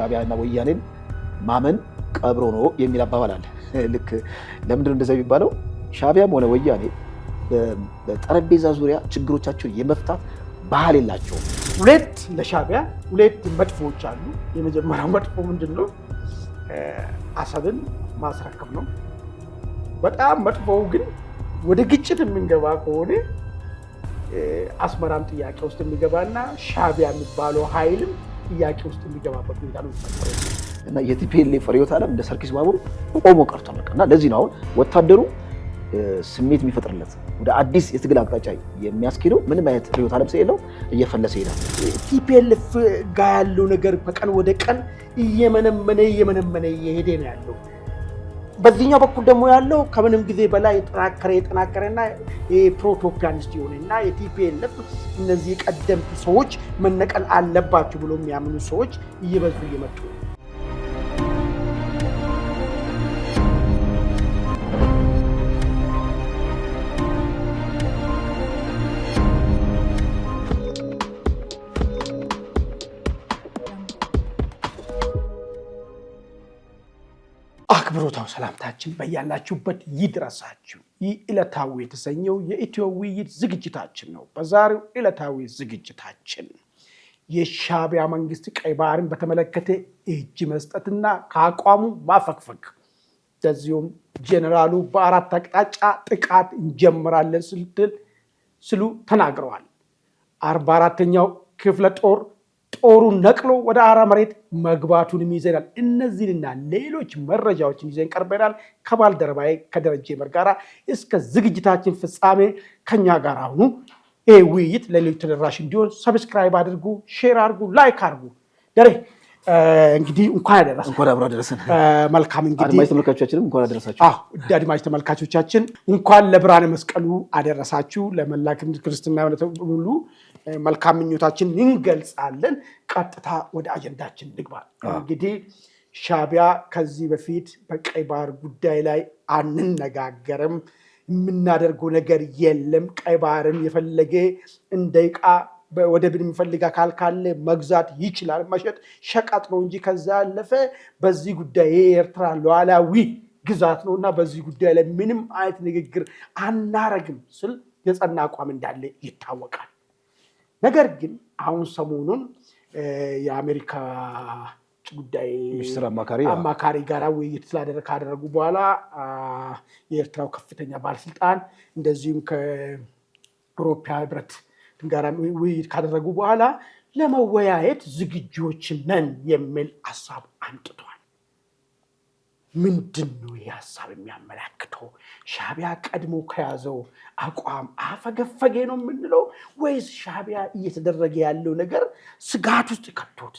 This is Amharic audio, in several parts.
ሻዕቢያና ወያኔን ማመን ቀብሮ ነው የሚል አባባል አለ። ልክ ለምንድነው እንደዛ የሚባለው? ሻዕቢያም ሆነ ወያኔ በጠረጴዛ ዙሪያ ችግሮቻቸውን የመፍታት ባህል የላቸውም። ሁለት ለሻዕቢያ ሁለት መጥፎዎች አሉ። የመጀመሪያው መጥፎ ምንድነው? አሰብን ማስረከብ ነው። በጣም መጥፎው ግን ወደ ግጭት የምንገባ ከሆነ አስመራም ጥያቄ ውስጥ የሚገባና ሻዕቢያ የሚባለው ኃይልም ጥያቄ ውስጥ የሚገባበት ሁኔታ ነው የሚፈጠረው እና የቲፒኤልኤፍ ርዕዮተ ዓለም እንደ ሰርኪስ ባቡር ቆሞ ቀርቷል። እና ለዚህ ነው አሁን ወታደሩ ስሜት የሚፈጥርለት ወደ አዲስ የትግል አቅጣጫ የሚያስኬደው ምንም አይነት ርዕዮተ ዓለም ስለሌለው እየፈለሰ ይሄዳል። ቲፒኤልኤፍ ጋር ያለው ነገር በቀን ወደ ቀን እየመነመነ እየሄደ ነው ያለው። በዚህኛው በኩል ደግሞ ያለው ከምንም ጊዜ በላይ የጠናከረና የፕሮቶፒያኒስት የሆነና የቲፒኤልኤፍ እነዚህ ቀደምት ሰዎች መነቀል አለባቸው ብሎ የሚያምኑ ሰዎች እየበዙ እየመጡ ነው። አክብሮታው ሰላምታችን በያላችሁበት ይድረሳችሁ። ይህ ዕለታዊ የተሰኘው የኢትዮ ውይይት ዝግጅታችን ነው። በዛሬው ዕለታዊ ዝግጅታችን የሻዕቢያ መንግስት ቀይ ባህርን በተመለከተ እጅ መስጠትና ከአቋሙ ማፈግፈግ፣ እንደዚሁም ጄኔራሉ በአራት አቅጣጫ ጥቃት እንጀምራለን ስሉ ተናግረዋል። 44ኛው ክፍለ ጦሩን ነቅሎ ወደ አራ መሬት መግባቱንም ይዘናል። እነዚህንና ሌሎች መረጃዎችን ይዘን ቀርበናል። ከባልደረባዬ ከደረጀ መር ጋር እስከ ዝግጅታችን ፍጻሜ ከኛ ጋር አሁኑ። ይህ ውይይት ለሌሎች ተደራሽ እንዲሆን ሰብስክራይብ አድርጉ፣ ሼር አድርጉ፣ ላይክ አድርጉ። ደሬ እንግዲህ እንኳን አደረሰን። መልካም እንግዲህ አድማጭ ተመልካቾቻችንም እንኳን አደረሳችሁ። አድማጭ ተመልካቾቻችን እንኳን ለብርሃነ መስቀሉ አደረሳችሁ። ለመላ ክርስትና ሁሉ መልካም ምኞታችን እንገልጻለን። ቀጥታ ወደ አጀንዳችን እንግባ። እንግዲህ ሻዕቢያ ከዚህ በፊት በቀይ ባህር ጉዳይ ላይ አንነጋገርም፣ የምናደርገው ነገር የለም፣ ቀይ ባህርን የፈለገ እንደ ዕቃ ወደብን የሚፈልግ አካል ካለ መግዛት ይችላል፣ መሸጥ ሸቀጥ ነው እንጂ ከዛ ያለፈ በዚህ ጉዳይ የኤርትራ ሉዓላዊ ግዛት ነው እና በዚህ ጉዳይ ላይ ምንም አይነት ንግግር አናረግም ስል የጸና አቋም እንዳለ ይታወቃል። ነገር ግን አሁን ሰሞኑን የአሜሪካ ጉዳይ ሚኒስትር አማካሪ ጋር ውይይት ካደረጉ በኋላ የኤርትራው ከፍተኛ ባለስልጣን እንደዚሁም ከአውሮፓ ህብረት ጋር ውይይት ካደረጉ በኋላ ለመወያየት ዝግጁዎች ነን የሚል ሀሳብ አንጥቷል። ምንድን ነው ይህ ሀሳብ የሚያመላክተው? ሻዕቢያ ቀድሞ ከያዘው አቋም አፈገፈገ ነው የምንለው ወይስ ሻዕቢያ እየተደረገ ያለው ነገር ስጋት ውስጥ ከቶት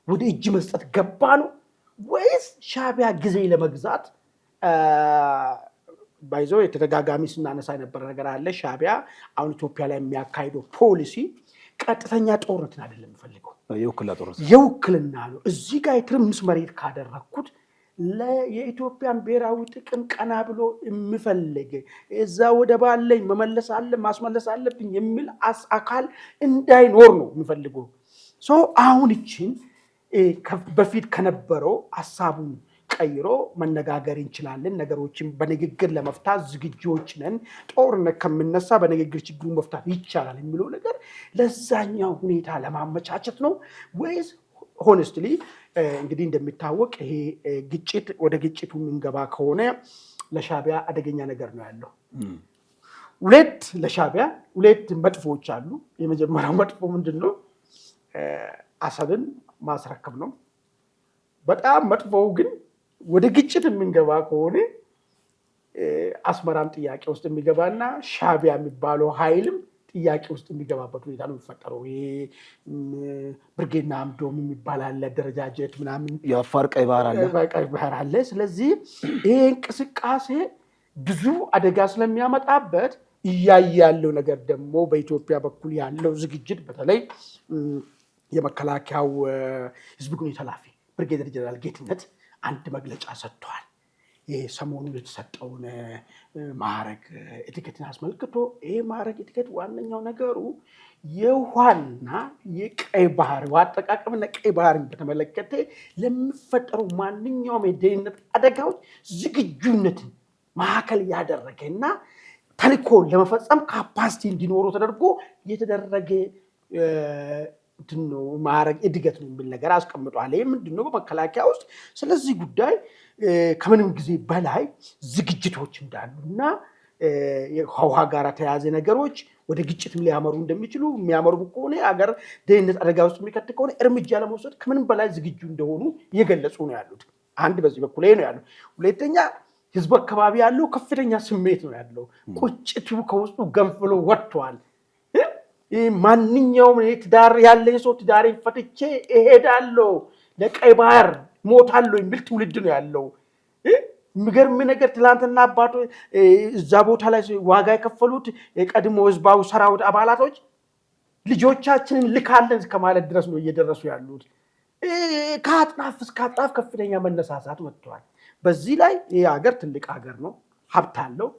ወደ እጅ መስጠት ገባ ነው ወይስ ሻዕቢያ ጊዜ ለመግዛት ባይዘው የተደጋጋሚ ስናነሳ የነበረ ነገር አለ። ሻዕቢያ አሁን ኢትዮጵያ ላይ የሚያካሂደው ፖሊሲ ቀጥተኛ ጦርነትን አይደለም የሚፈልገው፣ የውክልና ነው። እዚህ ጋር የትርምስ መሬት ካደረግኩት የኢትዮጵያን ብሔራዊ ጥቅም ቀና ብሎ የሚፈልግ እዛ ወደ ባለኝ ማስመለስ አለብኝ የሚል አካል እንዳይኖር ነው የሚፈልገው። አሁን ይችን በፊት ከነበረው ሀሳቡን ቀይሮ መነጋገር እንችላለን፣ ነገሮችን በንግግር ለመፍታት ዝግጁዎች ነን፣ ጦርነት ከምነሳ በንግግር ችግሩን መፍታት ይቻላል የሚለው ነገር ለዛኛው ሁኔታ ለማመቻቸት ነው ወይስ ሆነስትሊ እንግዲህ እንደሚታወቅ ይሄ ግጭት ወደ ግጭቱ የምንገባ ከሆነ ለሻዕቢያ አደገኛ ነገር ነው ያለው። ለሻዕቢያ ሁለት መጥፎዎች አሉ። የመጀመሪያው መጥፎ ምንድነው? አሰብን ማስረከብ ነው። በጣም መጥፎው ግን ወደ ግጭት የምንገባ ከሆነ አስመራም ጥያቄ ውስጥ የሚገባና ሻዕቢያ የሚባለው ኃይልም ጥያቄ ውስጥ የሚገባበት ሁኔታ ነው የሚፈጠረው። ብርጌና አምዶም የሚባል አለ፣ አደረጃጀት ምናምን፣ የአፋር ቀይ ባህር አለ። ስለዚህ ይሄ እንቅስቃሴ ብዙ አደጋ ስለሚያመጣበት እያየ ያለው ነገር ደግሞ በኢትዮጵያ በኩል ያለው ዝግጅት፣ በተለይ የመከላከያው ህዝብ ግንኙነት ኃላፊ ብርጌደር ጀነራል ጌትነት አንድ መግለጫ ሰጥተዋል። ሰሞኑን የተሰጠውን ማዕረግ እድገትን አስመልክቶ ይሄ ማዕረግ እድገት ዋነኛው ነገሩ የውሃና የቀይ ባህር አጠቃቀምና ቀይ ባህርን በተመለከተ ለሚፈጠሩ ማንኛውም የደህንነት አደጋዎች ዝግጁነትን ማዕከል ያደረገ እና ተልእኮን ለመፈጸም ካፓሲቲ እንዲኖረው ተደርጎ የተደረገ ማዕረግ እድገት ነው የሚል ነገር አስቀምጧል። ይህ ምንድነው? በመከላከያ ውስጥ ስለዚህ ጉዳይ ከምንም ጊዜ በላይ ዝግጅቶች እንዳሉ እና ከውሃ ጋር ተያያዘ ነገሮች ወደ ግጭትም ሊያመሩ እንደሚችሉ የሚያመሩ ከሆነ አገር ደህንነት አደጋ ውስጥ የሚከት ከሆነ እርምጃ ለመውሰድ ከምንም በላይ ዝግጁ እንደሆኑ እየገለጹ ነው ያሉት። አንድ በዚህ በኩል ነው ያለው። ሁለተኛ ህዝቡ አካባቢ ያለው ከፍተኛ ስሜት ነው ያለው። ቁጭቱ ከውስጡ ገንፍሎ ወጥቷል። ማንኛውም ትዳር ያለኝ ሰው ትዳሬን ፈትቼ እሄዳለሁ፣ ለቀይ ባህር ሞታለሁ የሚል ትውልድ ነው ያለው። የሚገርም ነገር ትላንትና አባቶ እዛ ቦታ ላይ ዋጋ የከፈሉት የቀድሞ ህዝባዊ ሰራዊት አባላቶች ልጆቻችንን ልካለን እስከማለት ድረስ ነው እየደረሱ ያሉት። ከአጥናፍ እስከ አጥናፍ ከፍተኛ መነሳሳት መጥቷል። በዚህ ላይ ይህ ሀገር ትልቅ ሀገር ነው፣ ሀብት አለው፣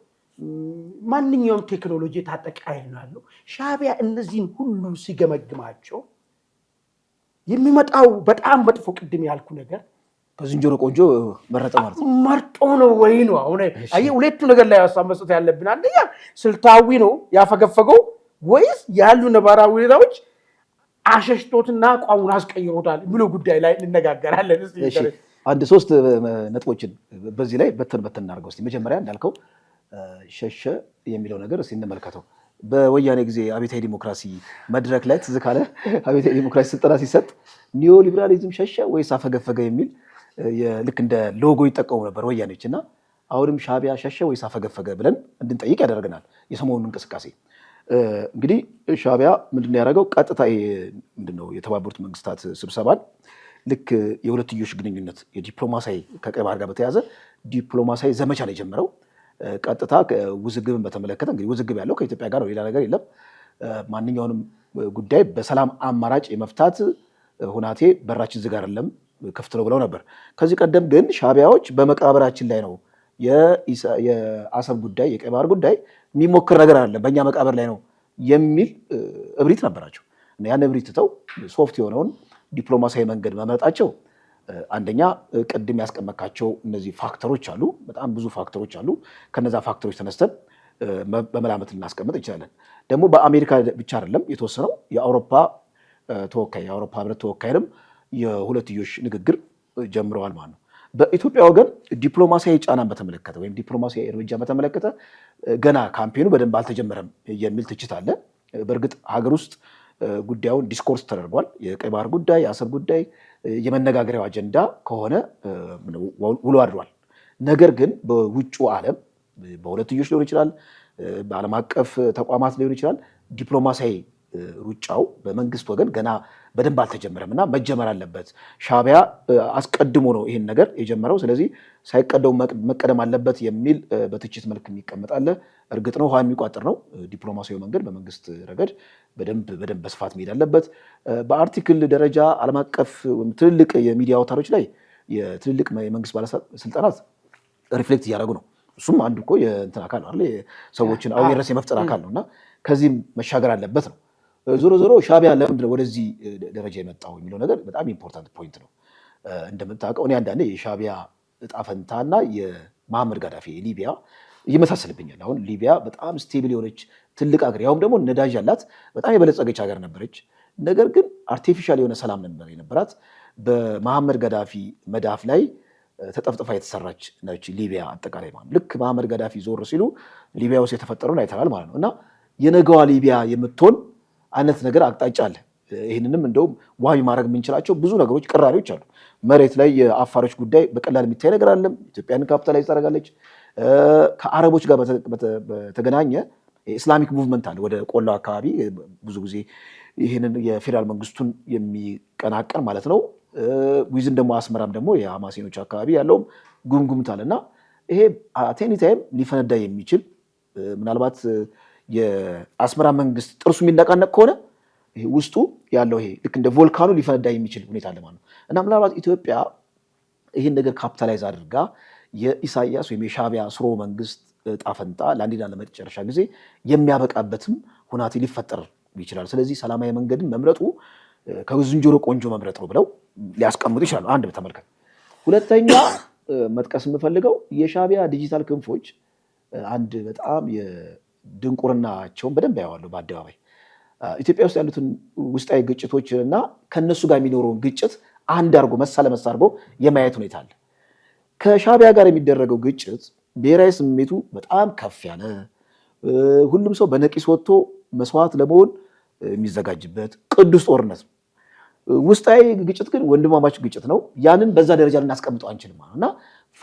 ማንኛውም ቴክኖሎጂ የታጠቀ ኃይል ነው ያለው። ሻዕቢያ እነዚህን ሁሉ ሲገመግማቸው የሚመጣው በጣም መጥፎ ቅድም ያልኩ ነገር ከዝንጀሮ ቆንጆ መረጠ ማለት ነው። መርጦ ነው ወይ ነው? አሁን አየህ ሁለቱ ነገር ላይ ሀሳብ መስጠት ያለብን፣ አንደኛ ስልታዊ ነው ያፈገፈገው ወይስ ያሉ ነባራዊ ሁኔታዎች አሸሽቶትና አቋሙን አስቀይሮታል የሚለው ጉዳይ ላይ እንነጋገራለን። አንድ 3 ነጥቦችን በዚህ ላይ በተን እናድርገው እስቲ። መጀመሪያ እንዳልከው ሸሸ የሚለው ነገር እስቲ እንመልከተው። በወያኔ ጊዜ አብዮታዊ ዲሞክራሲ መድረክ ላይ ትዝ ካለ አብዮታዊ ዲሞክራሲ ስልጠና ሲሰጥ ኒዮ ሊበራሊዝም ሸሸ ወይስ አፈገፈገ የሚል ልክ እንደ ሎጎ ይጠቀሙ ነበር ወያኔዎች። እና አሁንም ሻዕቢያ ሸሸ ወይስ አፈገፈገ ብለን እንድንጠይቅ ያደርገናል የሰሞኑን እንቅስቃሴ። እንግዲህ ሻዕቢያ ምንድነው ያደረገው? ቀጥታ ምንድነው የተባበሩት መንግስታት ስብሰባን ልክ የሁለትዮሽ ግንኙነት የዲፕሎማሲያዊ ከቀይ ባህር ጋር በተያያዘ ዲፕሎማሲያዊ ዘመቻ ነው የጀመረው። ቀጥታ ውዝግብን በተመለከተ እንግዲህ ውዝግብ ያለው ከኢትዮጵያ ጋር ነው፣ ሌላ ነገር የለም። ማንኛውንም ጉዳይ በሰላም አማራጭ የመፍታት ሁናቴ በራችን ዝግ አይደለም ክፍት ነው ብለው ነበር። ከዚህ ቀደም ግን ሻዕቢያዎች በመቃብራችን ላይ ነው የአሰብ ጉዳይ የቀይ ባህር ጉዳይ የሚሞክር ነገር አይደለም በእኛ መቃብር ላይ ነው የሚል እብሪት ነበራቸው። ያን እብሪት ትተው ሶፍት የሆነውን ዲፕሎማሲያዊ መንገድ መመረጣቸው አንደኛ ቅድም ያስቀመጥካቸው እነዚህ ፋክተሮች አሉ፣ በጣም ብዙ ፋክተሮች አሉ። ከነዛ ፋክተሮች ተነስተን በመላመት ልናስቀምጥ እንችላለን። ደግሞ በአሜሪካ ብቻ አይደለም የተወሰነው፣ የአውሮፓ ተወካይ የአውሮፓ ህብረት ተወካይንም የሁለትዮሽ ንግግር ጀምረዋል ማለት ነው። በኢትዮጵያ ወገን ዲፕሎማሲያዊ ጫናን በተመለከተ ወይም ዲፕሎማሲያዊ እርምጃ በተመለከተ ገና ካምፔኑ በደንብ አልተጀመረም የሚል ትችት አለ። በእርግጥ ሀገር ውስጥ ጉዳዩን ዲስኮርስ ተደርጓል። የቀይ ባህር ጉዳይ የአሰብ ጉዳይ የመነጋገሪያው አጀንዳ ከሆነ ውሎ አድሯል። ነገር ግን በውጩ ዓለም በሁለትዮሽ ሊሆን ይችላል፣ በዓለም አቀፍ ተቋማት ሊሆን ይችላል፣ ዲፕሎማሲያዊ ሩጫው በመንግስት ወገን ገና በደንብ አልተጀመረም እና መጀመር አለበት። ሻዕቢያ አስቀድሞ ነው ይህን ነገር የጀመረው፣ ስለዚህ ሳይቀደሙ መቀደም አለበት የሚል በትችት መልክ የሚቀመጥ አለ። እርግጥ ነው ውሃ የሚቋጥር ነው። ዲፕሎማሲያዊ መንገድ በመንግስት ረገድ በደንብ በስፋት መሄድ አለበት። በአርቲክል ደረጃ ዓለም አቀፍ ትልልቅ የሚዲያ አውታሮች ላይ የትልልቅ የመንግስት ባለስልጣናት ሪፍሌክት እያደረጉ ነው። እሱም አንዱ እኮ የእንትን አካል ነው፣ ሰዎችን አዌርነስ የመፍጠር አካል ነው እና ከዚህም መሻገር አለበት ነው። ዞሮ ዞሮ ሻዕቢያ ለምንድን ነው ወደዚህ ደረጃ የመጣው የሚለው ነገር በጣም ኢምፖርታንት ፖይንት ነው። እንደምታውቀው እኔ አንዳንዴ የሻዕቢያ እጣ ፈንታና የመሐመድ ጋዳፊ ሊቢያ ይመሳሰልብኛል። አሁን ሊቢያ በጣም ስቴብል የሆነች ትልቅ ሀገር፣ ያውም ደግሞ ነዳጅ ያላት በጣም የበለጸገች ሀገር ነበረች። ነገር ግን አርቲፊሻል የሆነ ሰላም ነበር የነበራት። በመሐመድ ጋዳፊ መዳፍ ላይ ተጠፍጥፋ የተሰራች ነች ሊቢያ አጠቃላይ ማለት። ልክ መሐመድ ጋዳፊ ዞር ሲሉ ሊቢያ ውስጥ የተፈጠረውን አይተናል ማለት ነው። እና የነገዋ ሊቢያ የምትሆን አይነት ነገር አቅጣጫ አለ። ይህንንም እንደውም ዋቢ ማድረግ የምንችላቸው ብዙ ነገሮች፣ ቅራሪዎች አሉ። መሬት ላይ የአፋሮች ጉዳይ በቀላል የሚታይ ነገር አለም። ኢትዮጵያን ካፒታላይዝ ታደርጋለች። ከአረቦች ጋር በተገናኘ ኢስላሚክ ሙቭመንት አለ ወደ ቆላው አካባቢ ብዙ ጊዜ ይህንን የፌዴራል መንግስቱን የሚቀናቀን ማለት ነው። ዊዝን ደግሞ አስመራም ደግሞ የሐማሴኖች አካባቢ ያለውም ጉምጉምት አለ እና ይሄ አቴኒታይም ሊፈነዳ የሚችል ምናልባት የአስመራ መንግስት ጥርሱ የሚነቃነቅ ከሆነ ውስጡ ያለው ይሄ ልክ እንደ ቮልካኑ ሊፈነዳ የሚችል ሁኔታ አለ ማለት ነው። እና ምናልባት ኢትዮጵያ ይህን ነገር ካፒታላይዝ አድርጋ የኢሳያስ ወይም የሻቢያ ስሮ መንግስት ጣፈንታ ለአንዴና ለመጨረሻ ጊዜ የሚያበቃበትም ሁናቴ ሊፈጠር ይችላል። ስለዚህ ሰላማዊ መንገድን መምረጡ ከዝንጀሮ ቆንጆ መምረጥ ነው ብለው ሊያስቀምጡ ይችላሉ። አንድ በተመልከት ሁለተኛ መጥቀስ የምፈልገው የሻቢያ ዲጂታል ክንፎች አንድ በጣም የድንቁርናቸውን በደንብ ያዋሉ በአደባባይ ኢትዮጵያ ውስጥ ያሉትን ውስጣዊ ግጭቶችን እና ከነሱ ጋር የሚኖረውን ግጭት አንድ አድርጎ መሳ ለመሳ አድርጎ የማየት ሁኔታ አለ። ከሻቢያ ጋር የሚደረገው ግጭት ብሔራዊ ስሜቱ በጣም ከፍ ያለ ሁሉም ሰው በነቂስ ወጥቶ መስዋዕት ለመሆን የሚዘጋጅበት ቅዱስ ጦርነት ነው። ውስጣዊ ግጭት ግን ወንድማማች ግጭት ነው። ያንን በዛ ደረጃ ልናስቀምጠው አንችልም እና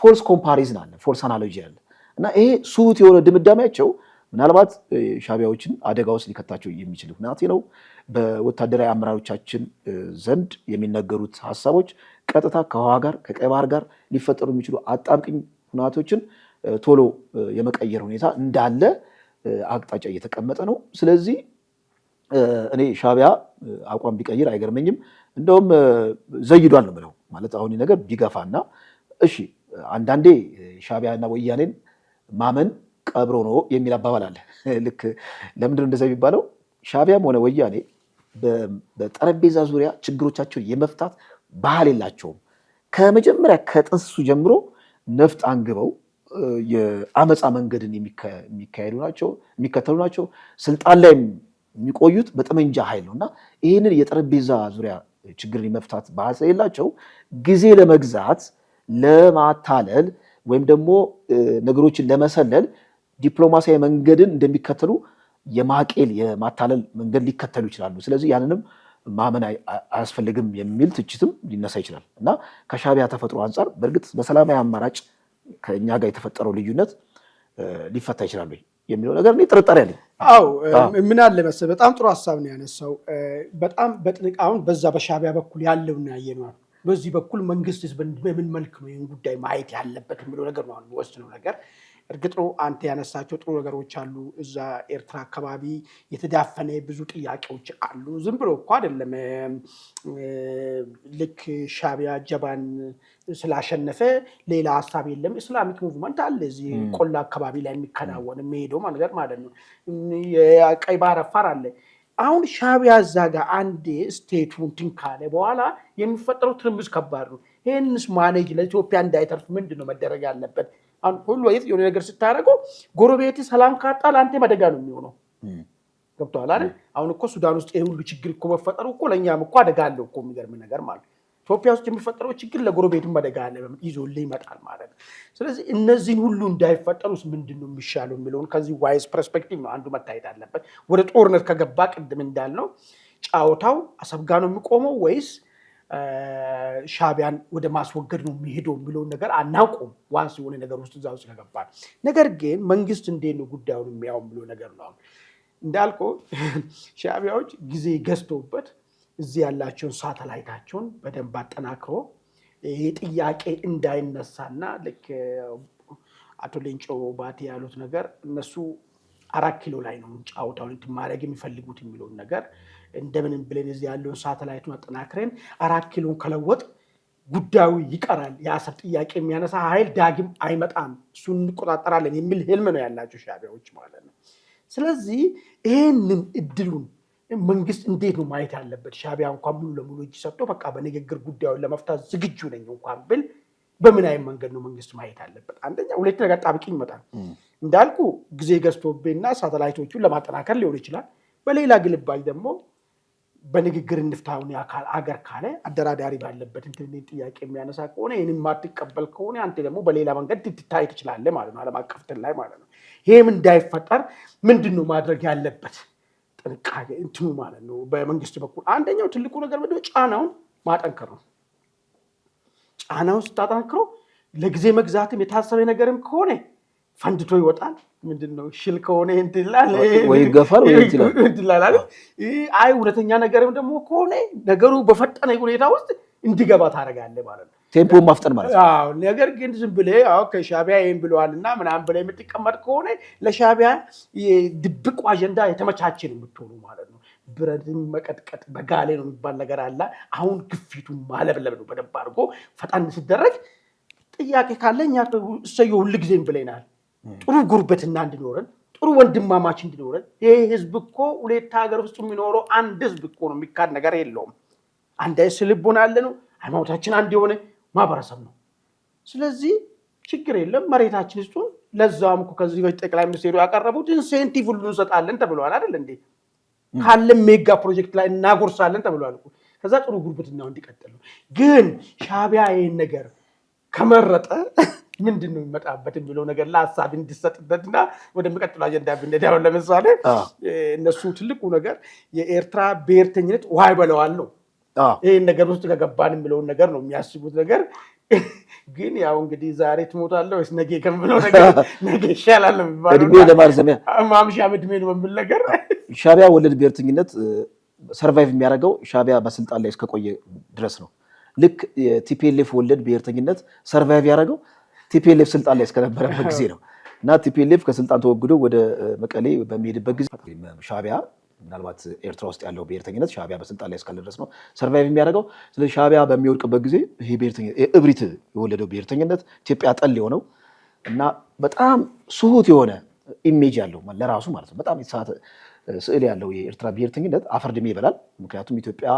ፎልስ ኮምፓሪዝን አለ፣ ፎልስ አናሎጂ አለ እና ይሄ ሱት የሆነ ድምዳሜያቸው ምናልባት ሻቢያዎችን አደጋ ውስጥ ሊከታቸው የሚችል ሁናቴ ነው። በወታደራዊ አመራሮቻችን ዘንድ የሚነገሩት ሀሳቦች ቀጥታ ከውሃ ጋር ከቀይ ባህር ጋር ሊፈጠሩ የሚችሉ አጣብቅኝ ሁናቶችን ቶሎ የመቀየር ሁኔታ እንዳለ አቅጣጫ እየተቀመጠ ነው። ስለዚህ እኔ ሻቢያ አቋም ቢቀይር አይገርመኝም። እንደውም ዘይዷል ነው የምለው። ማለት አሁን ነገር ቢገፋና እሺ አንዳንዴ ሻቢያና ወያኔን ማመን ቀብሮ ነው የሚል አባባል አለ። ልክ ለምንድነው እንደዛ የሚባለው? ሻቢያም ሆነ ወያኔ በጠረጴዛ ዙሪያ ችግሮቻቸውን የመፍታት ባህል የላቸውም። ከመጀመሪያ ከጥንስሱ ጀምሮ ነፍጥ አንግበው የአመፃ መንገድን የሚከተሉ ናቸው። ስልጣን ላይ የሚቆዩት በጠመንጃ ኃይል ነው እና ይህንን የጠረጴዛ ዙሪያ ችግርን የመፍታት ባህል ስለሌላቸው ጊዜ ለመግዛት ለማታለል ወይም ደግሞ ነገሮችን ለመሰለል ዲፕሎማሲያዊ መንገድን እንደሚከተሉ የማቄል የማታለል መንገድ ሊከተሉ ይችላሉ። ስለዚህ ያንንም ማመን አያስፈልግም የሚል ትችትም ሊነሳ ይችላል እና ከሻቢያ ተፈጥሮ አንጻር በእርግጥ በሰላማዊ አማራጭ ከእኛ ጋር የተፈጠረው ልዩነት ሊፈታ ይችላል የሚለው ነገር እኔ ጥርጣሬ አለኝ። አዎ ምን አለ መሰለህ፣ በጣም ጥሩ ሀሳብ ነው ያነሳው። በጣም አሁን በዛ በሻቢያ በኩል ያለውና ያየነው በዚህ በኩል መንግስት በምን መልክ ነው ይህን ጉዳይ ማየት ያለበት የሚለው ነገር ነው የሚወስነው ነገር። እርግጥ ነው አንተ ያነሳቸው ጥሩ ነገሮች አሉ። እዛ ኤርትራ አካባቢ የተዳፈነ ብዙ ጥያቄዎች አሉ። ዝም ብሎ እኮ አይደለም ልክ ሻቢያ ጀባን ስላሸነፈ ሌላ ሀሳብ የለም። ኢስላሚክ ሙቭመንት አለ እዚህ ቆላ አካባቢ ላይ የሚከናወን የሚሄደው ነገር ማለት ነው። የቀይ ባህር አፋር አለ። አሁን ሻቢያ እዛ ጋር አንዴ ስቴቱን እንትን ካለ በኋላ የሚፈጠረው ትርምስ ከባድ ነው። ይህንስ ማኔጅ ለኢትዮጵያ እንዳይተርፍ ምንድን ነው መደረግ ያለበት? ሁሉ የሆነ ነገር ስታደርገው ጎረቤት ሰላም ካጣ ለአንተ አደጋ ነው የሚሆነው። ገብቶሃል አይደል? አሁን እኮ ሱዳን ውስጥ ይሄ ሁሉ ችግር እኮ መፈጠሩ እኮ ለእኛም እኮ አደጋ አለው እኮ። የሚገርም ነገር ማለት ኢትዮጵያ ውስጥ የሚፈጠረው ችግር ለጎረቤቱም አደጋ አለ፣ ይዞልህ ይመጣል ማለት ነው። ስለዚህ እነዚህን ሁሉ እንዳይፈጠሩስ ምንድን ነው የሚሻለው የሚለውን ከዚህ ዋይዝ ፐርስፔክቲቭ ነው አንዱ መታየት አለበት። ወደ ጦርነት ከገባ ቅድም እንዳልነው ጫወታው አሰብ ጋር ነው የሚቆመው ወይስ ሻቢያን ወደ ማስወገድ ነው የሚሄደው የሚለውን ነገር አናውቁም። ዋንስ የሆነ ነገር ውስጥ እዛ ውስጥ ከገባን። ነገር ግን መንግስት እንዴት ነው ጉዳዩን የሚያው ብሎ ነገር ነው እንዳልከው ሻቢያዎች ጊዜ ገዝተውበት እዚህ ያላቸውን ሳተላይታቸውን በደንብ አጠናክሮ ይሄ ጥያቄ እንዳይነሳና ልክ አቶ ሌንጮ ባቲ ያሉት ነገር እነሱ 4 ኪሎ ላይ ነው ጫወታውን ማድረግ የሚፈልጉት የሚለውን ነገር እንደምንም ብለን እዚህ ያለውን ሳተላይቱን አጠናክረን 4 ኪሎን ከለወጥ ጉዳዩ ይቀራል፣ የአሰብ ጥያቄ የሚያነሳ ኃይል ዳግም አይመጣም፣ እሱን እንቆጣጠራለን የሚል ህልም ነው ያላቸው ሻቢያዎች ማለት ነው። ስለዚህ ይህንን እድሉን መንግስት እንዴት ነው ማየት ያለበት? ሻቢያ እንኳን ሙሉ ለሙሉ እጅ ሰጥቶ በቃ በንግግር ጉዳዩን ለመፍታት ዝግጁ ነኝ እንኳን ብል በምን አይነት መንገድ ነው መንግስት ማየት ያለበት? አንደኛ ሁለት ነገር ጣብቂኝ ይመጣል እንዳልኩ ጊዜ ገዝቶብና ሳተላይቶቹን ለማጠናከር ሊሆን ይችላል። በሌላ ግልባጭ ደግሞ በንግግር እንፍታውን አገር ካለ አደራዳሪ ባለበት እንትን ጥያቄ የሚያነሳ ከሆነ ይህንን ማትቀበል ከሆነ አንተ ደግሞ በሌላ መንገድ ትታይ ትችላለህ ማለት ነው፣ ዓለም አቀፍ ላይ ማለት ነው። ይህም እንዳይፈጠር ምንድን ነው ማድረግ ያለበት ጥንቃቄ እንትኑ ማለት ነው በመንግስት በኩል? አንደኛው ትልቁ ነገር ምንድነው? ጫናውን ማጠንከር ነው። ጫናውን ስታጠንክረው ለጊዜ መግዛትም የታሰበ ነገርም ከሆነ ፈንድቶ ይወጣል። ምንድነው ሽል ከሆነ እንትላል ወይ ይገፋል ወይ እንትላል። አይ እውነተኛ ነገርም ደግሞ ከሆነ ነገሩ በፈጠነ ሁኔታ ውስጥ እንዲገባ ታደርጋለህ ማለት ነው። ቴምፖ ማፍጠን ማለት ነው። አዎ ነገር ግን ዝም ብለህ ከሻቢያ ይሄን ብለዋልና ምናምን ብለህ የምትቀመጥ ከሆነ ለሻቢያ ድብቅ አጀንዳ የተመቻቸ ነው የምትሆኑ ማለት ነው። ብረትን መቀጥቀጥ በጋሌ ነው የሚባል ነገር አለ። አሁን ግፊቱን ማለብለብ ነው በደንብ አድርጎ ፈጣን ሲደረግ ጥያቄ ካለ እኛ እሰየው ሁልጊዜም ብለናል። ጥሩ ጉርበትና እንድኖረን ጥሩ ወንድማማች እንድኖረን። ይሄ ህዝብ እኮ ሁለት ሀገር ውስጥ የሚኖረው አንድ ህዝብ እኮ ነው፣ የሚካድ ነገር የለውም። አንድ ስልቦና ያለ ነው፣ ሃይማኖታችን አንድ የሆነ ማህበረሰብ ነው። ስለዚህ ችግር የለም መሬታችን ውስጡን ለዛም እኮ ከዚህ በፊት ጠቅላይ ሚኒስትሩ ያቀረቡት ኢንሴንቲቭ ሁሉ እንሰጣለን ተብሏል አይደል እንዴ? ካለ ሜጋ ፕሮጀክት ላይ እናጎርሳለን ተብሏል እኮ። ከዛ ጥሩ ጉርብትናው እንዲቀጥል ነው። ግን ሻዕቢያ ይሄን ነገር ከመረጠ ምንድን ነው የሚመጣበት የሚለው ነገር ለሀሳብ እንዲሰጥበትና ወደሚቀጥለው አጀንዳ ብንሄዳው፣ ለምሳሌ እነሱ ትልቁ ነገር የኤርትራ ብሔርተኝነት ውሃ ይበላዋል ነው። ይሄን ነገር ውስጥ ከገባን የሚለውን ነገር ነው የሚያስቡት ነገር። ግን ያው እንግዲህ ዛሬ ትሞታለህ ወይስ ነገ ከምለው ነገር ነገ ይሻላል ነው የሚባለው። እድሜ ለማርዘሚያ ማምሻ እድሜ ነው በሚል ነገር ሻዕቢያ ወለድ ብሔርተኝነት ሰርቫይቭ የሚያደርገው ሻዕቢያ በስልጣን ላይ እስከቆየ ድረስ ነው። ልክ የቲፒኤልኤፍ ወለድ ብሔርተኝነት ሰርቫይቭ ያደረገው ቲፒኤልኤፍ ስልጣን ላይ እስከነበረበት ጊዜ ነው። እና ቲፒኤልኤፍ ከስልጣን ተወግዶ ወደ መቀሌ በሚሄድበት ጊዜ ሻዕቢያ ምናልባት ኤርትራ ውስጥ ያለው ብሔርተኝነት ሻዕቢያ በስልጣን ላይ እስካለ ድረስ ነው ሰርቫይቭ የሚያደርገው። ስለዚህ ሻዕቢያ በሚወድቅበት ጊዜ ይሄ ብሔርተኝነት እብሪት የወለደው ብሔርተኝነት ኢትዮጵያ ጠል የሆነው እና በጣም ስሁት የሆነ ኢሜጅ ያለው ለራሱ ማለት ነው በጣም የተሳተ ስዕል ያለው የኤርትራ ብሔርተኝነት አፈር ድሜ ይበላል። ምክንያቱም ኢትዮጵያ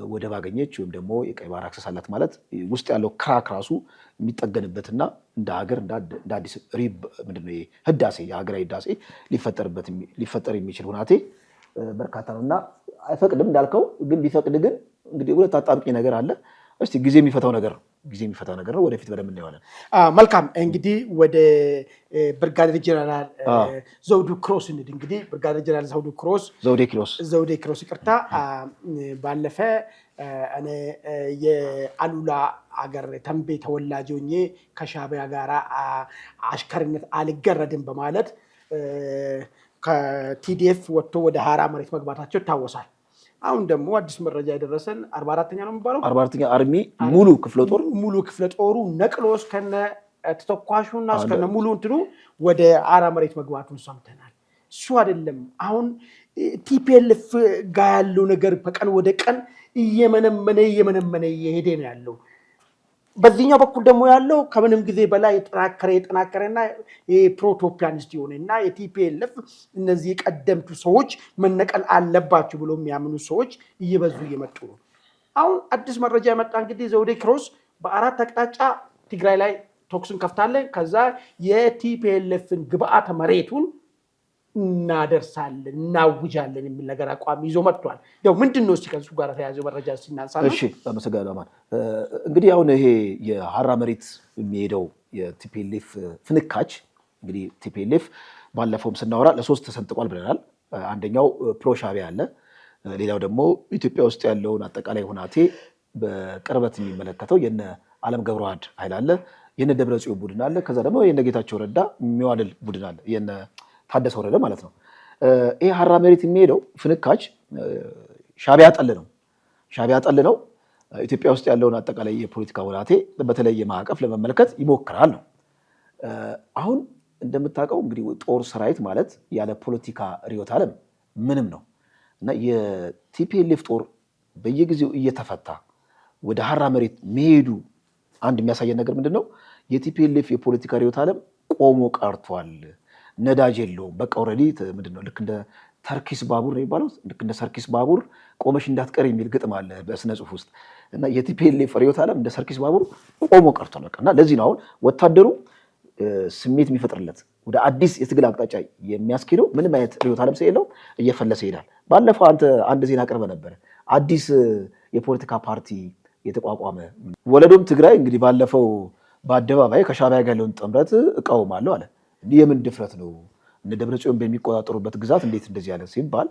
ወደብ አገኘች ወይም ደግሞ የቀይ ባህር አክሰስ አላት ማለት ውስጥ ያለው ክራክ ራሱ የሚጠገንበትና እንደ ሀገር እንደ አዲስ ምንድነው ህዳሴ የሀገራዊ ህዳሴ ሊፈጠር የሚችል ሁናቴ በርካታ ነው እና አይፈቅድም እንዳልከው። ግን ቢፈቅድ ግን እንግዲህ ሁለት አጣብቂኝ ነገር አለ። እስቲ ጊዜ የሚፈታው ነገር ነው። ወደፊት በደንብ እናየዋለን። መልካም እንግዲህ ወደ ብርጋዴር ጀነራል ዘውዱ ክሮስ እንሂድ። እንግዲህ ብርጋዴር ጀነራል ዘውዴ ክሮስ ይቅርታ፣ ባለፈ እኔ የአሉላ አገር ተንቤ ተወላጅ ሆኜ ከሻዕቢያ ጋር አሽከርነት አልገረድም በማለት ከቲዲኤፍ ወጥቶ ወደ ሀራ መሬት መግባታቸው ይታወሳል። አሁን ደግሞ አዲስ መረጃ የደረሰን 44ኛ ነው የሚባለው 44ኛ አርሚ ሙሉ ክፍለ ጦሩ ነቅሎ እስከነ ተተኳሹና እስከነ ሙሉ እንትኑ ወደ ሀራ መሬት መግባቱን ሰምተናል። እሱ አይደለም አሁን ቲፒኤልኤፍ ጋር ያለው ነገር በቀን ወደ ቀን እየመነመነ እየሄደ ነው ያለው። በዚህኛው በኩል ደግሞ ያለው ከምንም ጊዜ በላይ የጠናከረና የፕሮቶፒያኒስት የሆነና የቲፒኤልኤፍ እነዚህ የቀደምቱ ሰዎች መነቀል አለባቸው ብሎ የሚያምኑ ሰዎች እየበዙ እየመጡ ነው። አሁን አዲስ መረጃ የመጣ እንግዲህ ዘውዴ ክሮስ በአራት አቅጣጫ ትግራይ ላይ ተኩስን ከፍታለን፣ ከዛ የቲፒኤልኤፍን ግብአተ መሬቱን እናደርሳለን እናውጃለን የሚል ነገር አቋም ይዞ መጥቷል። ያው ምንድነው እስቲ ከሱ ጋር ተያያዘው መረጃ ሲናንሳ ነው። እሺ አመሰግናለሁ ማን። እንግዲህ አሁን ይሄ የሀራ መሬት የሚሄደው የቲፒኤልኤፍ ፍንካች እንግዲህ ቲፒኤልኤፍ ባለፈውም ስናወራ ለሶስት ተሰንጥቋል ብለናል። አንደኛው ፕሮ ሻዕቢያ አለ፣ ሌላው ደግሞ ኢትዮጵያ ውስጥ ያለውን አጠቃላይ ሁናቴ በቅርበት የሚመለከተው የነ ዓለም ገብረዋህድ ኃይል አለ፣ የነ ደብረጽዮን ቡድን አለ፣ ከዛ ደግሞ የነ ጌታቸው ረዳ የሚዋልል ቡድን አለ፣ የነ ታደሰ ወረደ ማለት ነው። ይሄ ሀራ መሬት የሚሄደው ፍንካች ሻዕቢያ ጠል ነው። ኢትዮጵያ ውስጥ ያለውን አጠቃላይ የፖለቲካ ሁናቴ በተለየ ማዕቀፍ ለመመልከት ይሞክራል ነው። አሁን እንደምታውቀው እንግዲህ ጦር ሰራዊት ማለት ያለ ፖለቲካ ርዕዮተ ዓለም ምንም ነው እና የቲፒኤልኤፍ ጦር በየጊዜው እየተፈታ ወደ ሀራ መሬት መሄዱ አንድ የሚያሳየን ነገር ምንድን ነው? የቲፒኤልኤፍ የፖለቲካ ርዕዮተ ዓለም ቆሞ ቀርቷል። ነዳጅ የለውም። በቃ ኦልሬዲ ምንድነው ልክ እንደ ተርኪስ ባቡር ነው የሚባለው። ልክ እንደ ሰርኪስ ባቡር ቆመሽ እንዳትቀር የሚል ግጥም አለ በስነ ጽሁፍ ውስጥ እና የቲፒኤልኤፍ ርዕዮተ ዓለም እንደ ሰርኪስ ባቡር ቆሞ ቀርቷል። በቃ እና ለዚህ ነው አሁን ወታደሩ ስሜት የሚፈጥርለት ወደ አዲስ የትግል አቅጣጫ የሚያስኬደው ምንም አይነት ርዕዮተ ዓለም ስለሌለው እየፈለሰ ይሄዳል። ባለፈው አንድ ዜና አቅርበ ነበር። አዲስ የፖለቲካ ፓርቲ የተቋቋመ ወለዶም ትግራይ እንግዲህ ባለፈው በአደባባይ ከሻዕቢያ ጋር ያለውን ጥምረት እቃወማለሁ አለ። የምን ድፍረት ነው? እነ ደብረጽዮን በሚቆጣጠሩበት ግዛት እንዴት እንደዚህ ያለ ሲባል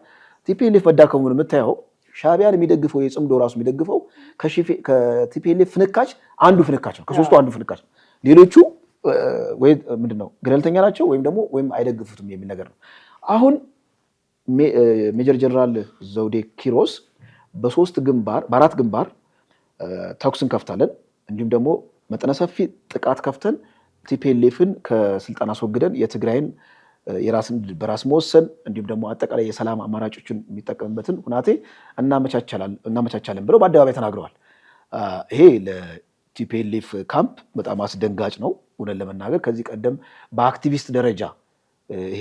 ቲፒኤልኤፍ መዳከሙን የምታየው ሻዕቢያን የሚደግፈው የጽምዶ ራሱ የሚደግፈው ከቲፒኤልኤፍ ፍንካች አንዱ ፍንካች ነው። ከሶስቱ አንዱ ፍንካች ነው። ሌሎቹ ወይ ምንድነው ገለልተኛ ናቸው ወይም አይደግፉትም የሚል ነገር ነው። አሁን ሜጀር ጀነራል ዘውዴ ኪሮስ በአራት ግንባር ተኩስን ከፍታለን፣ እንዲሁም ደግሞ መጠነ ሰፊ ጥቃት ከፍተን ቲፒኤልኤፍን ከስልጣን አስወግደን የትግራይን የራስን በራስ መወሰን እንዲሁም ደግሞ አጠቃላይ የሰላም አማራጮችን የሚጠቀምበትን ሁናቴ እናመቻቻለን ብለው በአደባባይ ተናግረዋል። ይሄ የቲፒኤልኤፍ ካምፕ በጣም አስደንጋጭ ነው እውነት ለመናገር። ከዚህ ቀደም በአክቲቪስት ደረጃ ይሄ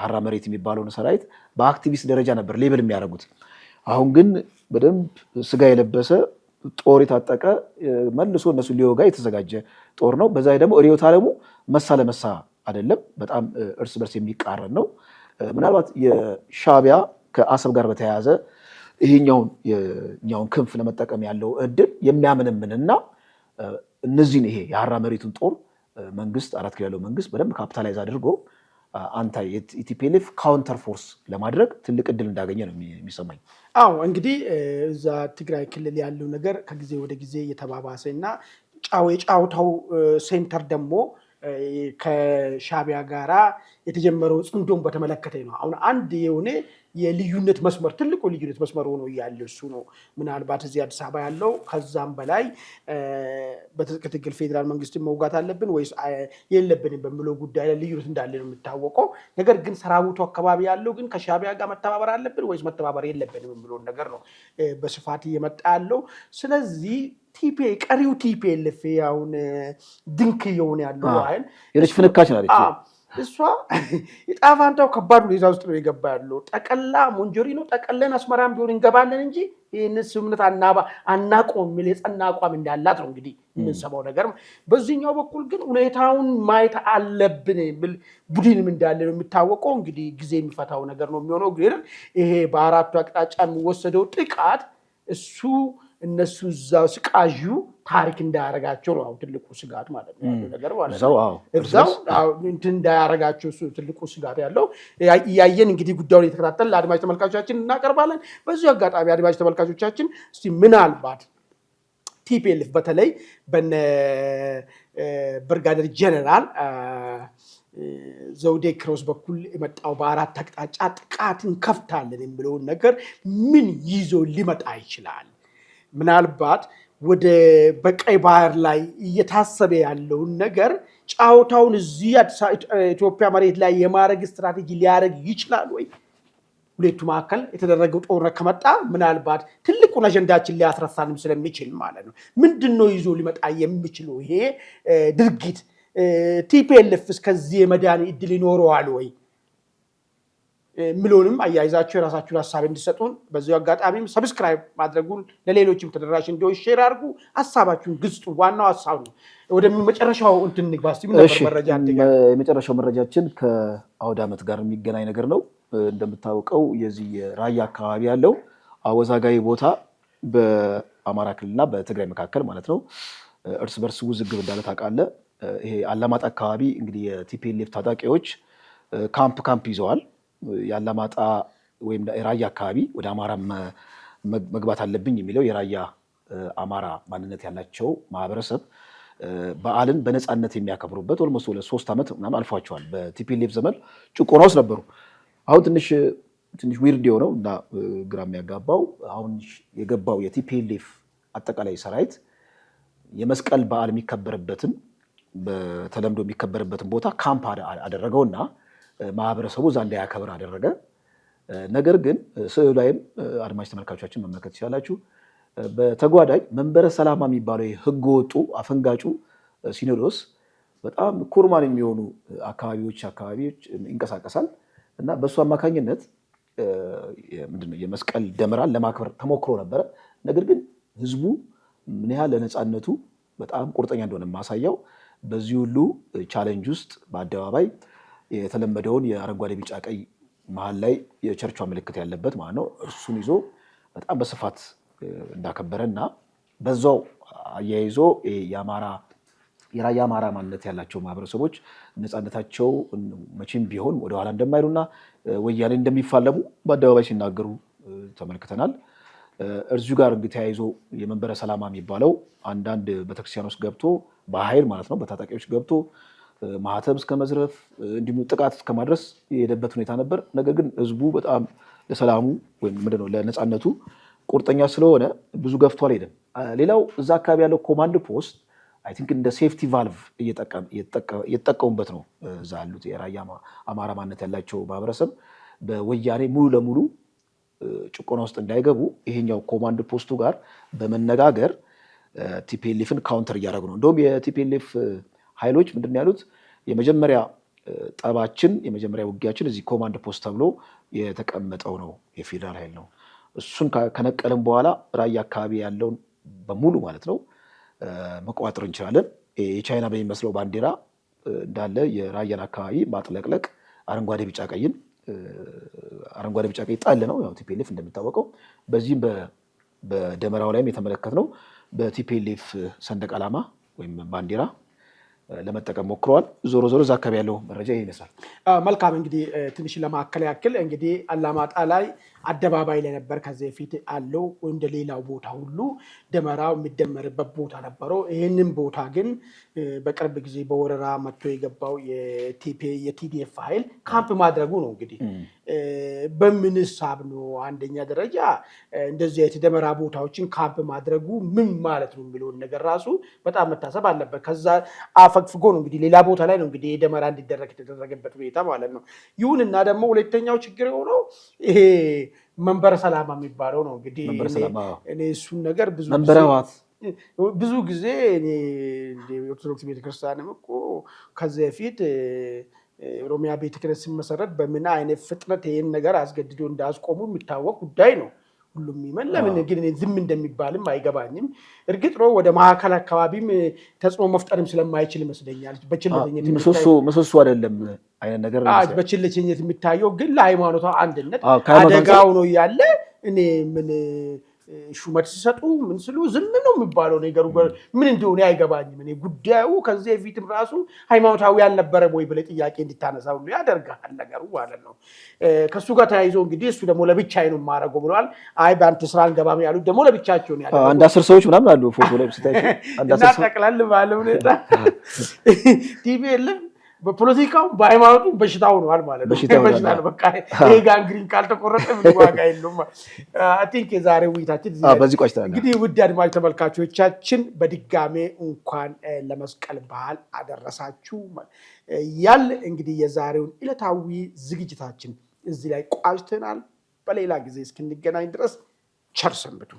ሀራ መሬት የሚባለውን ሰራዊት በአክቲቪስት ደረጃ ነበር ሌብል የሚያደርጉት። አሁን ግን በደንብ ስጋ የለበሰ ጦር የታጠቀ መልሶ እነሱ ሊወጋ የተዘጋጀ ጦር ነው። በዛ ደግሞ ርዕዮተ ዓለሙ መሳ ለመሳ አይደለም፣ በጣም እርስ በርስ የሚቃረን ነው። ምናልባት የሻዕቢያ ከአሰብ ጋር በተያያዘ ይሄኛውን ክንፍ ለመጠቀም ያለው እድል የሚያምንምንና እነዚህን ይሄ የሀራ መሬቱን ጦር መንግስት 4 ኪሎ ያለው መንግስት በደንብ ካፒታላይዝ አድርጎ አንታይ የቲፒኤልኤፍ ካውንተር ፎርስ ለማድረግ ትልቅ እድል እንዳገኘ ነው የሚሰማኝ። አዎ እንግዲህ እዛ ትግራይ ክልል ያለው ነገር ከጊዜ ወደ ጊዜ እየተባባሰ እና የጫወታው ሴንተር ደግሞ ከሻዕቢያ ጋራ የተጀመረው ጽምዶን በተመለከተ ነው። አሁን አንድ የሆነ የልዩነት መስመር ትልቁ ልዩነት መስመር ሆኖ ያለው እሱ ነው። ምናልባት እዚህ አዲስ አበባ ያለው ከዛም በላይ በትጥቅ ትግል ፌዴራል መንግስትን መውጋት አለብን ወይስ የለብንም በሚለው ጉዳይ ላይ ልዩነት እንዳለ ነው የሚታወቀው። ነገር ግን ሰራዊቱ አካባቢ ያለው ግን ከሻዕቢያ ጋር መተባበር አለብን ወይስ መተባበር የለብንም የሚለው ነገር ነው በስፋት እየመጣ ያለው። ስለዚህ ቀሪው ቲፒኤልኤፍ አሁን ድንክ እየሆነ ያለው አይደል የለች ፍንካች ናለች። እሷ የጣፋንታው ከባድ ሁኔታ ውስጥ ነው የገባ ያለው። ጠቀላ ሞንጆሪኖ ጠቀለን አስመራም ቢሆን እንገባለን እንጂ ይህን ስምምነት አናቆም የሚል የጸና አቋም እንዳላት ነው እንግዲህ የምንሰማው ነገር። በዚህኛው በኩል ግን ሁኔታውን ማየት አለብን የሚል ቡድንም እንዳለ ነው የሚታወቀው። እንግዲህ ጊዜ የሚፈታው ነገር ነው የሚሆነው። ግን ይሄ በአራቱ አቅጣጫ የሚወሰደው ጥቃት እነሱ እዛው ስቃዡ ታሪክ እንዳያረጋቸው ነው ትልቁ ስጋት ማለት ነው ነገር ማለት ነው። እዛው እንትን እንዳያረጋቸው እሱ ትልቁ ስጋት ያለው እያየን እንግዲህ ጉዳዩን እየተከታተልን ለአድማጭ ተመልካቾቻችን እናቀርባለን። በዚሁ አጋጣሚ አድማጭ ተመልካቾቻችን እስቲ ምናልባት ቲፒኤልኤፍ በተለይ በነ ብርጋዴር ጀነራል ዘውዴ ክሮስ በኩል የመጣው በአራት አቅጣጫ ጥቃትን ከፍታለን የሚለውን ነገር ምን ይዞ ሊመጣ ይችላል? ምናልባት ወደ በቀይ ባህር ላይ እየታሰበ ያለውን ነገር ጫውታውን እዚህ ኢትዮጵያ መሬት ላይ የማድረግ ስትራቴጂ ሊያደርግ ይችላል ወይ? ሁለቱ መካከል የተደረገው ጦርነት ከመጣ ምናልባት ትልቁን አጀንዳችን ሊያስረሳንም ስለሚችል ማለት ነው። ምንድነው ይዞ ሊመጣ የሚችለው ይሄ ድርጊት? ቲፒኤልኤፍ እስከዚህ የመዳን እድል ይኖረዋል ወይ ሚሊዮንም አያይዛችሁ የራሳችሁን ሐሳብ እንድትሰጡን በዚሁ አጋጣሚም ሰብስክራይብ ማድረጉን ለሌሎችም ተደራሽ እንዲሆን ሼር አድርጉ። ሐሳባችሁን ግልጹ። ዋናው ሐሳብ ነው። ወደ መጨረሻው እንትን ንግባስ ምን ነበር መረጃ የመጨረሻው መረጃችን ከአውደ ዓመት ጋር የሚገናኝ ነገር ነው። እንደምታውቀው የዚህ ራያ አካባቢ ያለው አወዛጋቢ ቦታ በአማራ ክልልና በትግራይ መካከል ማለት ነው እርስ በርስ ውዝግብ እንዳለ ታውቃለህ። ይሄ አላማጣ አካባቢ እንግዲህ የቲፒኤልኤፍ ታጣቂዎች ካምፕ ይዘዋል። የአላማጣ ወይም የራያ አካባቢ ወደ አማራ መግባት አለብኝ የሚለው የራያ አማራ ማንነት ያላቸው ማህበረሰብ በዓልን በነፃነት የሚያከብሩበት ኦልሞስት 3 ዓመት ምናምን አልፏቸዋል። በቲፒኤልኤፍ ዘመን ጭቆና ውስጥ ነበሩ። አሁን ትንሽ ዊርድ የሆነው እና ግራ የሚያጋባው አሁን የገባው የቲፒኤልኤፍ አጠቃላይ ሰራዊት የመስቀል በዓል የሚከበርበትን በተለምዶ የሚከበርበትን ቦታ ካምፕ አደረገውና ማህበረሰቡ እዛ እንዳያከብር አደረገ። ነገር ግን ስዕሉ ላይም አድማጭ ተመልካቾቻችን መመልከት ይችላላችሁ። በተጓዳኝ መንበረ ሰላማ የሚባለው ህገ ወጡ አፈንጋጩ ሲኖዶስ በጣም ኩርማን የሚሆኑ አካባቢዎች ይንቀሳቀሳል እና በእሱ አማካኝነት ምንድነው የመስቀል ደመራን ለማክበር ተሞክሮ ነበረ። ነገር ግን ህዝቡ ምን ያህል ለነፃነቱ በጣም ቁርጠኛ እንደሆነ ማሳያው በዚህ ሁሉ ቻሌንጅ ውስጥ በአደባባይ የተለመደውን የአረንጓዴ ቢጫ ቀይ መሀል ላይ የቸርቿ ምልክት ያለበት ማለት ነው እርሱን ይዞ በጣም በስፋት እንዳከበረና በዛው አያይዞ የራያ አማራ ማንነት ያላቸው ማህበረሰቦች ነፃነታቸው መቼም ቢሆን ወደኋላ እንደማይሉና ወያኔ እንደሚፋለሙ በአደባባይ ሲናገሩ ተመልክተናል። እርሱ ጋር እንግዲህ ተያይዞ የመንበረ ሰላማ የሚባለው አንዳንድ ቤተክርስቲያን ውስጥ ገብቶ በኃይል ማለት ነው በታጣቂዎች ገብቶ ማህተብ እስከ መዝረፍ እንዲሁም ጥቃት እስከ ማድረስ የሄደበት ሁኔታ ነበር። ነገር ግን ህዝቡ በጣም ለሰላሙ ወይም ምንድነው ለነፃነቱ ቁርጠኛ ስለሆነ ብዙ ገፍቶ አልሄደም። ሌላው እዛ አካባቢ ያለው ኮማንድ ፖስት አይ ቲንክ እንደ ሴፍቲ ቫልቭ እየተጠቀሙበት ነው። እዛ ያሉት የራያ አማራ ማንነት ያላቸው ማህበረሰብ በወያኔ ሙሉ ለሙሉ ጭቆና ውስጥ እንዳይገቡ ይሄኛው ኮማንድ ፖስቱ ጋር በመነጋገር ቲፒኤልኤፍን ካውንተር እያደረጉ ነው። እንደውም የቲፒኤልኤፍ ኃይሎች ምንድን ነው ያሉት? የመጀመሪያ ጠባችን የመጀመሪያ ውጊያችን እዚህ ኮማንድ ፖስት ተብሎ የተቀመጠው ነው የፌዴራል ኃይል ነው። እሱን ከነቀልም በኋላ ራያ አካባቢ ያለውን በሙሉ ማለት ነው መቆጣጠር እንችላለን። የቻይና በሚመስለው ባንዲራ እንዳለ የራያን አካባቢ ማጥለቅለቅ፣ አረንጓዴ ቢጫ ቀይን አረንጓዴ ቢጫ ቀይ ጣል ነው ያው ቲፒኤልኤፍ እንደሚታወቀው። በዚህም በደመራው ላይም የተመለከትነው በቲፒኤልኤፍ ሰንደቅ ዓላማ ወይም ባንዲራ ለመጠቀም ሞክረዋል። ዞሮ ዞሮ እዛ አካባቢ ያለው መረጃ ይሄ ይመስላል። መልካም እንግዲህ ትንሽ ለማከል ያክል እንግዲህ አላማጣ ላይ አደባባይ ላይ ነበር ከዚህ በፊት አለው እንደ ሌላው ቦታ ሁሉ ደመራው የሚደመርበት ቦታ ነበረው። ይህንን ቦታ ግን በቅርብ ጊዜ በወረራ መጥቶ የገባው የቲዲኤፍ ኃይል ካምፕ ማድረጉ ነው። እንግዲህ በምን ሂሳብ ነው? አንደኛ ደረጃ እንደዚህ አይነት ደመራ ቦታዎችን ካምፕ ማድረጉ ምን ማለት ነው የሚለውን ነገር ራሱ በጣም መታሰብ አለበት። ከዛ አፈግፍጎ ነው እንግዲህ ሌላ ቦታ ላይ ነው እንግዲህ ደመራ እንዲደረግ የተደረገበት ሁኔታ ማለት ነው። ይሁንና ደግሞ ሁለተኛው ችግር የሆነው ይሄ መንበረ ሰላማ የሚባለው ነው። እንግዲህ እኔ እሱን ነገር ብዙ ጊዜ ኦርቶዶክስ ቤተክርስቲያንም እኮ ከዚህ በፊት ኦሮሚያ ቤተ ክህነት ሲመሰረት በምን አይነት ፍጥነት ይህን ነገር አስገድዶ እንዳስቆሙ የሚታወቅ ጉዳይ ነው። ሁሉም ይመን ለምን ግን ዝም እንደሚባልም አይገባኝም። እርግጥ ነው ወደ ማዕከል አካባቢም ተጽዕኖ መፍጠርም ስለማይችል ይመስለኛል። በችልተኝነት ምሰሶ አይደለም አይነት ነገር በችልተኝነት የሚታየው ግን ለሃይማኖቷ አንድነት አደጋው ነው ያለ እኔ ምን ሹመት ሲሰጡ ምን ስሉ ዝም ነው የሚባለው ነገሩ ምን እንደሆነ አይገባኝም። እኔ ጉዳዩ ከዚህ በፊትም ራሱ ሃይማኖታዊ ያልነበረ ወይ ብለ ጥያቄ እንድታነሳው ነው ያደርጋል ነገሩ ማለት ነው። ከሱ ጋር ተያይዞ እንግዲህ እሱ ደግሞ ለብቻዬ ነው የማደርገው ብለዋል። አይ በአንተ ስራ አንገባም ያሉት ደግሞ ለብቻቸው ነው ያለው። አንድ 10 ሰዎች ምናምን አሉ ፎቶ ላይ ስታይል አንድ 10 ሰዎች ጠቅላላ ባለ ሁኔታ ቲፒኤልኤፍ በፖለቲካው በሃይማኖቱ በሽታው ሆኗል ማለት ነው። በሽታ ነው በቃ ይሄ ጋንግሪን ካልተቆረጠ ምን ዋጋ የለውም። አይ ቲንክ የዛሬው ውይይታችን በዚህ ቆይተናል። እንግዲህ ውድ አድማጭ ተመልካቾቻችን በድጋሜ እንኳን ለመስቀል በዓል አደረሳችሁ ያል እንግዲህ የዛሬውን ዕለታዊ ዝግጅታችን እዚህ ላይ ቋጭተናል። በሌላ ጊዜ እስክንገናኝ ድረስ ቸር ሰንብቱ።